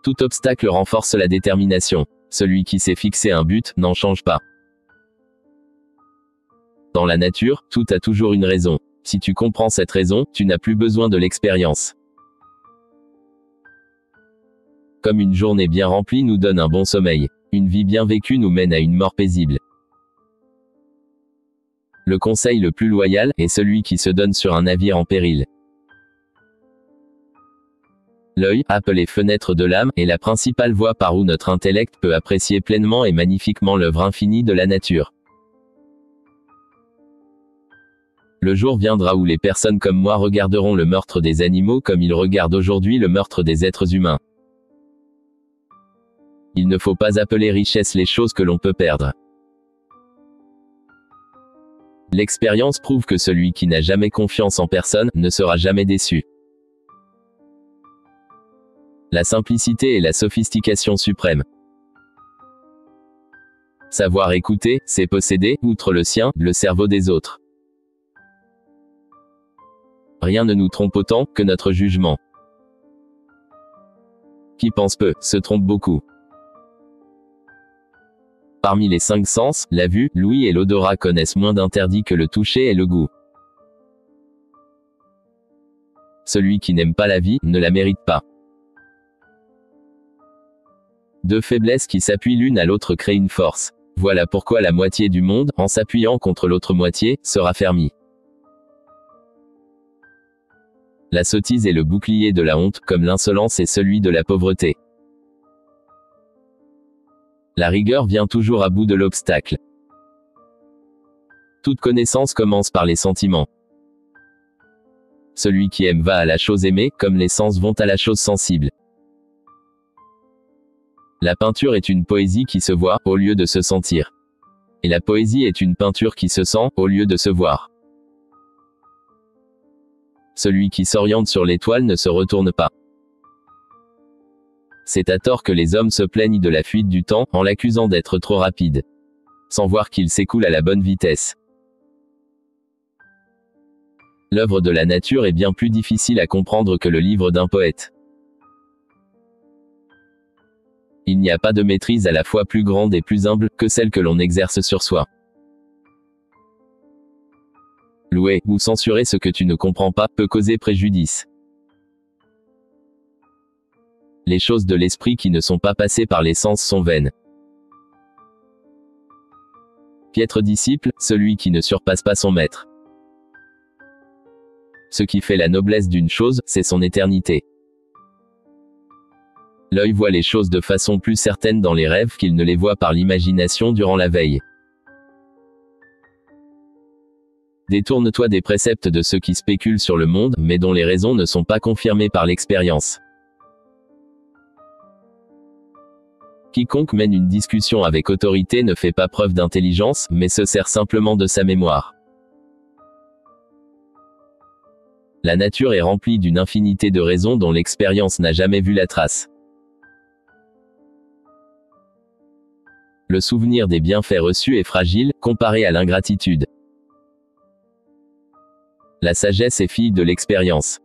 Tout obstacle renforce la détermination. Celui qui s'est fixé un but n'en change pas. Dans la nature, tout a toujours une raison. Si tu comprends cette raison, tu n'as plus besoin de l'expérience. Comme une journée bien remplie nous donne un bon sommeil, une vie bien vécue nous mène à une mort paisible. Le conseil le plus loyal est celui qui se donne sur un navire en péril. L'œil, appelé fenêtre de l'âme, est la principale voie par où notre intellect peut apprécier pleinement et magnifiquement l'œuvre infinie de la nature. Le jour viendra où les personnes comme moi regarderont le meurtre des animaux comme ils regardent aujourd'hui le meurtre des êtres humains. Il ne faut pas appeler richesse les choses que l'on peut perdre. L'expérience prouve que celui qui n'a jamais confiance en personne ne sera jamais déçu. La simplicité est la sophistication suprême. Savoir écouter, c'est posséder, outre le sien, le cerveau des autres. Rien ne nous trompe autant que notre jugement. Qui pense peu, se trompe beaucoup. Parmi les 5 sens, la vue, l'ouïe et l'odorat connaissent moins d'interdits que le toucher et le goût. Celui qui n'aime pas la vie, ne la mérite pas. 2 faiblesses qui s'appuient l'une à l'autre créent une force. Voilà pourquoi la moitié du monde, en s'appuyant contre l'autre moitié, se raffermit. La sottise est le bouclier de la honte, comme l'insolence est celui de la pauvreté. La rigueur vient toujours à bout de l'obstacle. Toute connaissance commence par les sentiments. Celui qui aime va à la chose aimée, comme les sens vont à la chose sensible. La peinture est une poésie qui se voit, au lieu de se sentir. Et la poésie est une peinture qui se sent, au lieu de se voir. Celui qui s'oriente sur l'étoile ne se retourne pas. C'est à tort que les hommes se plaignent de la fuite du temps, en l'accusant d'être trop rapide. Sans voir qu'il s'écoule à la bonne vitesse. L'œuvre de la nature est bien plus difficile à comprendre que le livre d'un poète. Il n'y a pas de maîtrise à la fois plus grande et plus humble que celle que l'on exerce sur soi. Louer ou censurer ce que tu ne comprends pas peut causer préjudice. Les choses de l'esprit qui ne sont pas passées par les sens sont vaines. Piètre disciple, celui qui ne surpasse pas son maître. Ce qui fait la noblesse d'une chose, c'est son éternité. L'œil voit les choses de façon plus certaine dans les rêves qu'il ne les voit par l'imagination durant la veille. Détourne-toi des préceptes de ceux qui spéculent sur le monde, mais dont les raisons ne sont pas confirmées par l'expérience. Quiconque mène une discussion avec autorité ne fait pas preuve d'intelligence, mais se sert simplement de sa mémoire. La nature est remplie d'une infinité de raisons dont l'expérience n'a jamais vu la trace. Le souvenir des bienfaits reçus est fragile, comparé à l'ingratitude. La sagesse est fille de l'expérience.